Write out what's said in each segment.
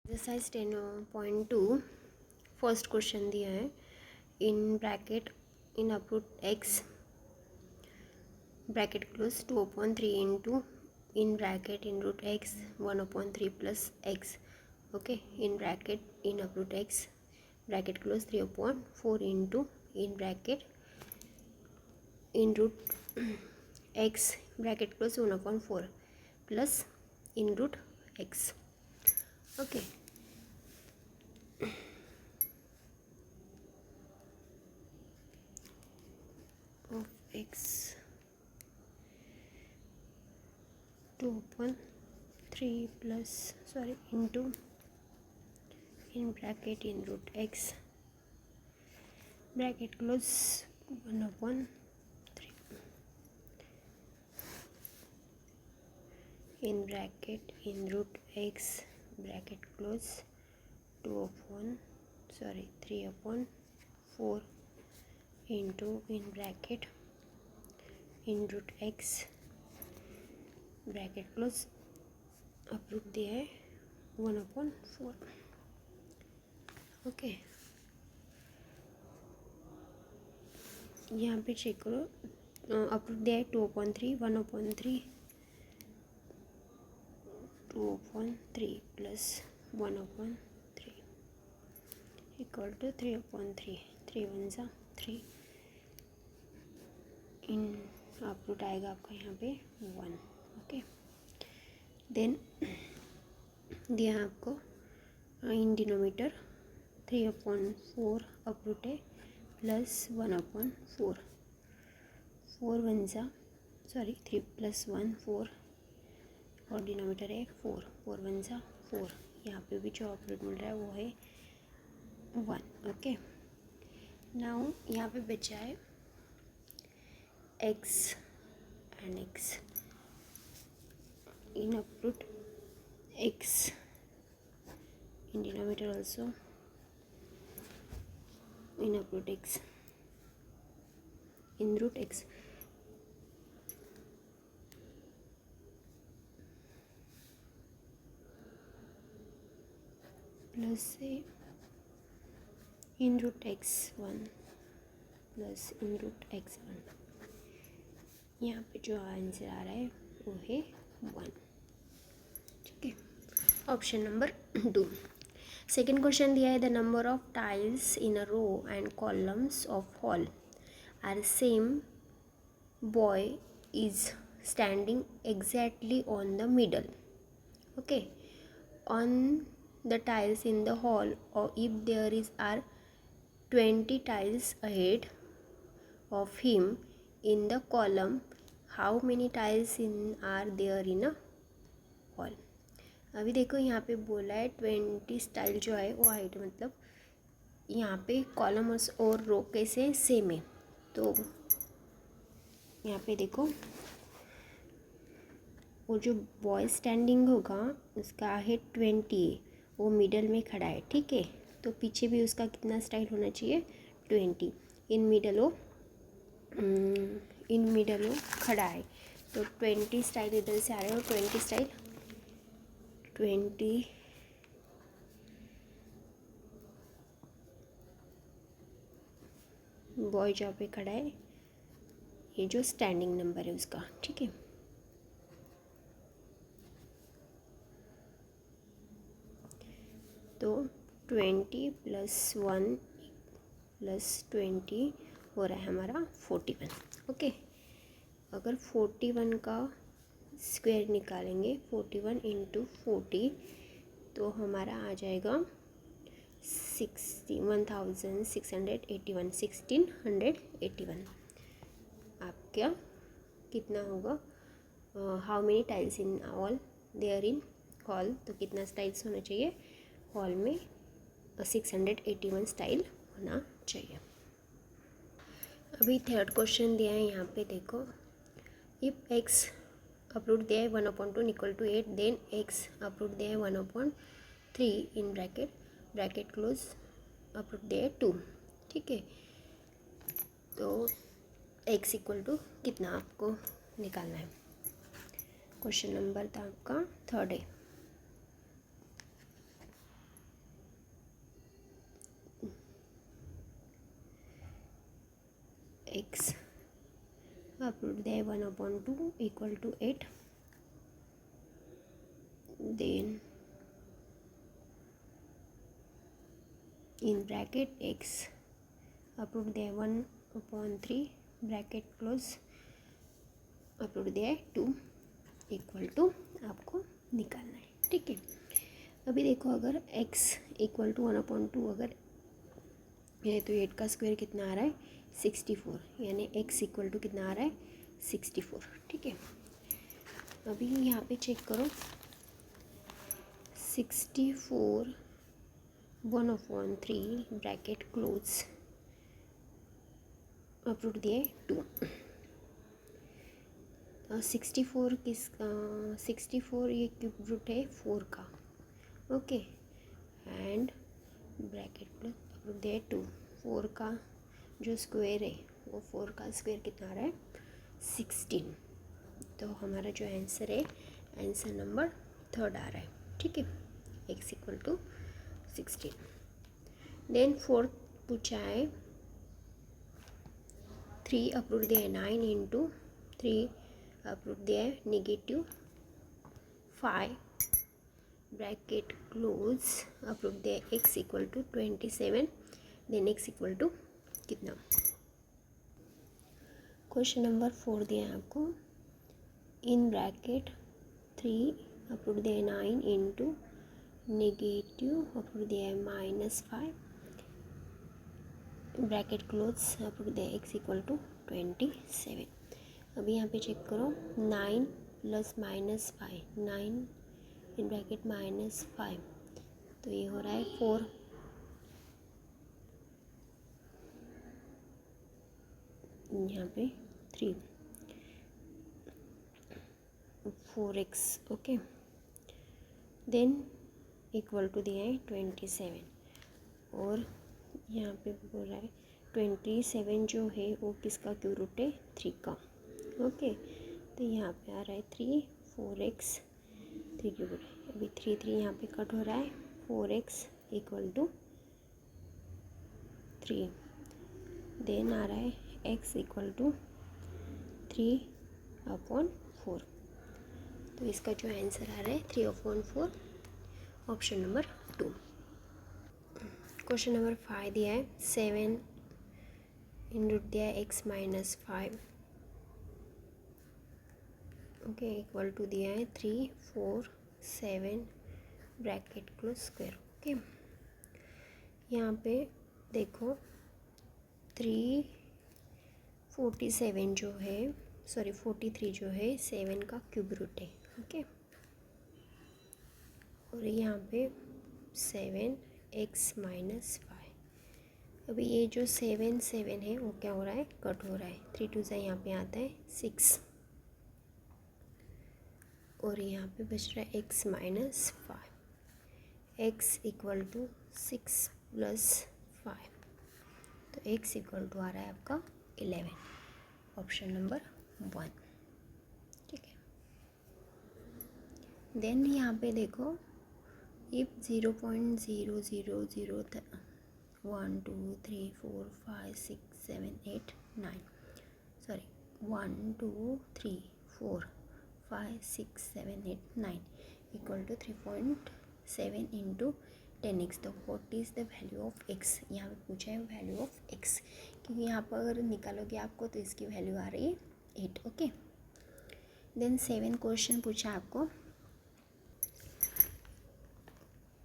Exercise 10.2 first question दिया है in bracket in अपरूट x bracket close 2/3 into in bracket in root x 1/3 plus x okay in bracket in अपरूट x bracket close 3/4 into in bracket in root x bracket close 1/4 plus in root x okay of x 2/3 plus into in bracket in root x bracket close 1/3 in bracket in root x bracket close 3/4 into in bracket in root x bracket close uproot दिया है 1/4 okay यहाँ पे check करो uproot दिया है 2/3 1/3 2/3 plus 1/3 equal to 3/3 3 1 सा 3 इन uproot आएगा आपका यहाँ पे 1 ओके देन दिया है आपको इन डिनोमीटर 3/4 अपरूट है प्लस 1/4 4 1 सा 3 + 1 4 और डिनोमीटर है 4 4 1 सा 4 यहाँ पे भी जो अपरूट मिल रहा है वो है 1 ओके नाउ यहाँ पे बचा है x and x in uproot x in denominator also in uproot x in root x plus से in root x1 plus in root x1 यहाँ पे जो आंसर आ रहा है वो है 1 ठीक है ऑप्शन नंबर 2 सेकेंड क्वेश्चन दिया है the number of tiles in a row and columns of hall are same boy is standing exactly on the middle okay on the tiles in the hall और if there is are 20 tiles ahead of him in the column how many tiles are there in a hall अभी देखो यहाँ पे बोला है 20 tile जो है वो हाइट मतलब यहाँ पे कॉलम और रो कैसे सेम है तो यहाँ पे देखो वो जो बॉय स्टैंडिंग होगा उसका हाइट 20 है वो मिडल में खड़ा है ठीक है तो पीछे भी उसका कितना स्टाइल होना चाहिए 20 इन मिडल वो खड़ा है तो 20 स्टाइल इधर से आ रहे हैं और 20 स्टाइल 20 बॉय जहाँ पे खड़ा है ये जो स्टैंडिंग नंबर है उसका ठीक है तो 20 + 1 + 20 हो रहा है हमारा 41 ओके अगर 41 का स्क्वायर निकालेंगे 41 × 40 तो हमारा आ जाएगा 1681 आपका कितना होगा how many tiles in all there in hall तो कितना टाइल्स होना चाहिए हॉल में 681 स्टाइल होना चाहिए अभी थर्ड क्वेश्चन दिया है यहाँ पे देखो इफ x अपरूट दिया है 1/2 इक्वल टू 8 देन x अपरूट दिया है 1/3 इन ब्रैकेट क्लोज अपरूट दिया है 2 ठीक है तो x इक्वल टू कितना आपको निकालना है क्वेश्चन नंबर था आपका थर्ड है x, upload there 1/2 equal to 8. Then in bracket x, upload there 1/3 bracket close, upload there 2 equal to आपको निकालना है, ठीक है। अभी देखो अगर x इक्वल टू 1/2 अगर है तो 8 का स्क्वायर कितना आ रहा है 64, यानी x इक्वल टू कितना आ रहा है 64, ठीक है। अभी यहाँ पे चेक करो 64 1/3 ब्रैकेट क्लोज, अपलोड दिए 2। 64 64 ये क्यूब रूट है 4 का, okay, and bracket plus upload दिए 2। 4 का जो स्क्वायर है वो 4 का स्क्वायर कितना आ रहा है 16। तो हमारा जो आंसर है आंसर नंबर 3 आ रहा है, ठीक है, x equal to 16। Then 4th पूछा है 3 अपलोड दिया है 9 इंटू 3 अपलोड दिया है -5 ब्रैकेट क्लोज, अपलोड दिया है x equal to 27। Then x equal to कितना, क्वेश्चन नंबर 4 दिया है आपको, इन ब्रैकेट 3 अपलोड दिया है 9 इंटू नेगेटिव अपलोड दिया है -5 ब्रैकेट क्लोज, अपलोड दिया है x इक्वल टू 27। अभी यहाँ पे चेक करो 9 प्लस -5, 9 इन ब्रैकेट -5, तो ये हो रहा है 4, यहाँ पे 3 4x, okay. Than equal to दिया है 27, और यहाँ पे बोल रहा है 27 जो है वो किसका क्यू रूट है 3 का, ओके। तो यहाँ पे आ रहा है 3 4x 3 क्यू रूट है, अभी 3 यहाँ पे कट हो रहा है, 4x इक्वल टू 3। देन आ रहा है x इक्वल टू 3/4, तो इसका जो आंसर आ रहा है 3/4, ऑप्शन नंबर 2। क्वेश्चन नंबर 5 दिया है 7 इन रूट दिया है x -5, ओके, इक्वल टू दिया है 3 4 7 ब्रैकेट क्लोज स्क्वायर, ओके। यहाँ पे देखो 347 जो है, सॉरी 43 जो है 7 का क्यूब रूट है, ओके, और यहाँ पे 7x -5। अभी ये जो 7 है वो क्या हो रहा है कट हो रहा है, 3 2 से यहाँ पे आता है 6, और यहाँ पे बच रहा है x -5, x इक्वल टू 6 + 5, तो x इक्वल टू आ रहा है आपका 11, ऑप्शन नंबर 1, ठीक है। देन यहाँ पे देखो if 0.000 1 2 3 4 5 6 7 8 9, sorry 1 2 3 4 5 6 7 8 9 equal to 3.7 into 10x। तो what is the value of x, यहाँ पे पूछा है वैल्यू ऑफ x, क्योंकि यहाँ पर अगर निकालोगे आपको तो इसकी वैल्यू आ रही है 8, ओके। देन 7 क्वेश्चन पूछा आपको,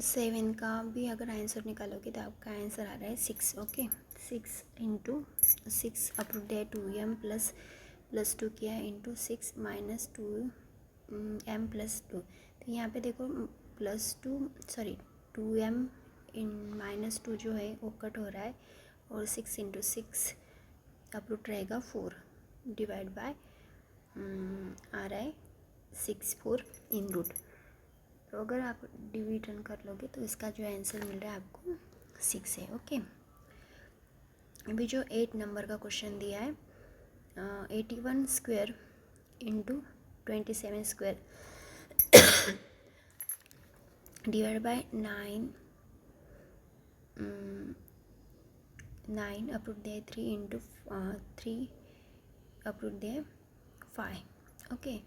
7 का भी अगर आंसर निकालोगे तो आपका आंसर आ रहा है 6, ओके। 6 इंटू 6 अपलोड दिया 2m प्लस 2 किया है इंटू 6 माइनस 2m + 2, तो यहाँ पे देखो +2 इन -2 जो है वो कट हो रहा है, और 6 इंटू 6 अपलोड रहेगा 4 डिवाइड बाय आ रहा है 6 4 इन रूट। तो अगर आप डिवीजन कर लोगे तो इसका जो आंसर मिल रहा है आपको 6 है, ओके। अभी जो 8 नंबर का क्वेश्चन दिया है 81 square into 27 square divide by 9 9 uproot दिया है 3 इंटू 3 अपरूट दिया है 5। ओके,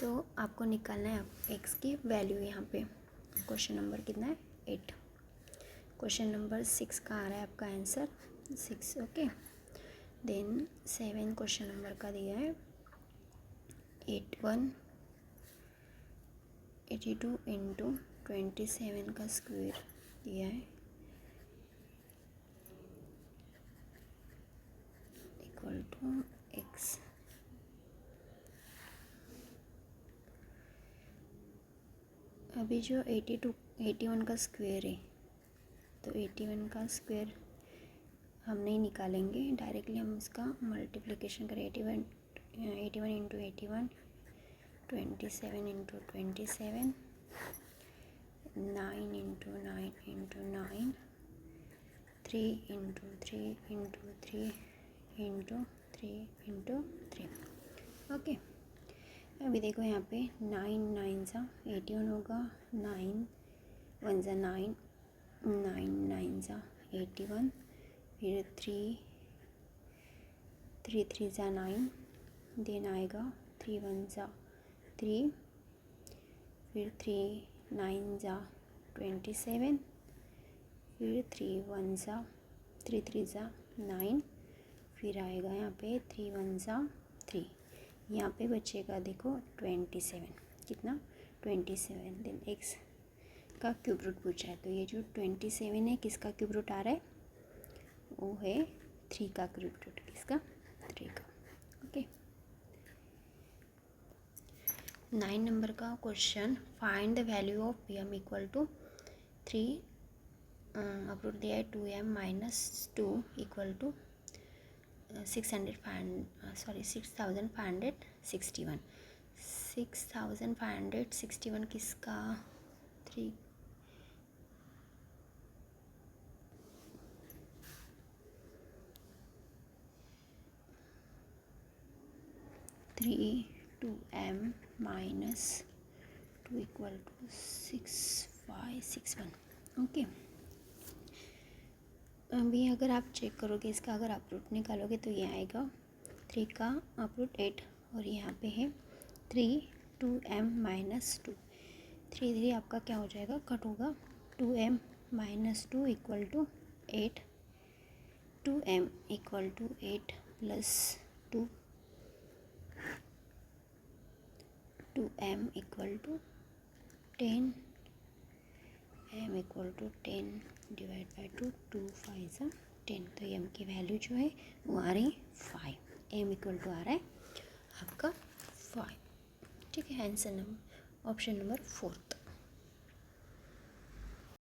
तो आपको निकालना है एक्स की वैल्यू यहाँ पे। क्वेश्चन नंबर कितना है 8। क्वेश्चन नंबर 6 का आ रहा है आपका answer 6। Okay, then 7 question number का दिया है 82 इंटू 27 का स्क्वायर दिया है इक्वल टू एक्स। अभी जो 81 का स्क्वायर है, तो 81 का स्क्वायर हम नहीं निकालेंगे, डायरेक्टली हम इसका मल्टीप्लिकेशन करें। 81 into 81, 27 into 27, 9 into 9 into 9, 3 into 3 into 3 into 3 into 3। Okay, अभी देखो यहाँ पे 9 9 सा 81 होगा, 9 1 सा 9, 9 9 सा 81, फिर 3 3 सा 9, देन आएगा 3 1 सा 3, फिर 3 9 सा 27, फिर 3 1 सा 3 सा 9, फिर आएगा यहाँ पे 3 1 सा 3। यहाँ पे बचेगा देखो 27, कितना 27। देन एक्स का क्यूब रूट पूछा है, तो ये जो 27 है किसका क्यूब रूट आ रहा है, वो है 3 का क्यूब रूट। किसका, 3 का। ओके, 9 नंबर का question, find the value of P M equal to 3 अपरूट दिया है 2m माइनस 2 इक्वल टू 6561 6561 किसका, 3 2m minus 2 equal to 6561। Okay, अभी अगर आप चेक करोगे इसका, अगर आप रूट निकालोगे तो ये आएगा 3 का आप रूट 8, और यहाँ पे है 3 2m माइनस 2। 3 3 आपका क्या हो जाएगा, कट होगा, 2m minus 2 equal to 8, 2m equal to 8 plus 2, 2m equal to 10, m equal to 10 divide by 2, 2 5 सा 10। तो m की वैल्यू जो है वो आ रही 5, m इक्वल टू आ रहा है आपका 5। ठीक है, आंसर नंबर ऑप्शन नंबर 4।